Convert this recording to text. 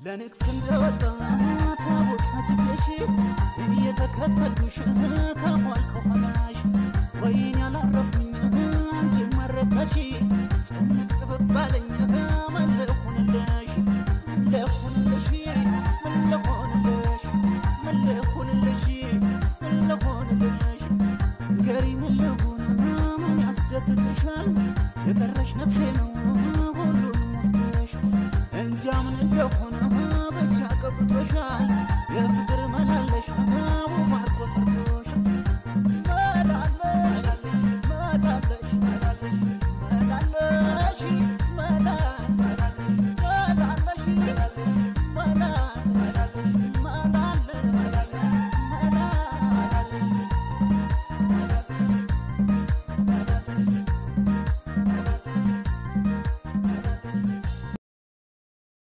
ለንክስ እንደወጣ ታቦት አጅበሽ እየተከተልኩሽ ከኋል ከኋላሽ ወይን ያላረፍኩኝ አንቺ ማረካሽ ጭንቅ ጥብባለኝ መለኩንልሽ መለኩንልሽ መለኩንልሽ መለኩንልሽ መለኩንልሽ ገሪ መለኩን ምን ያስደስትሻል የቀረሽ ነፍሴ ነው ሁሉም ወስደሽ እንጃ ምን እንደሆነ ብቻ ቀብቶሻል የፍቅር መላለሽ ማርኮ ሰርቶ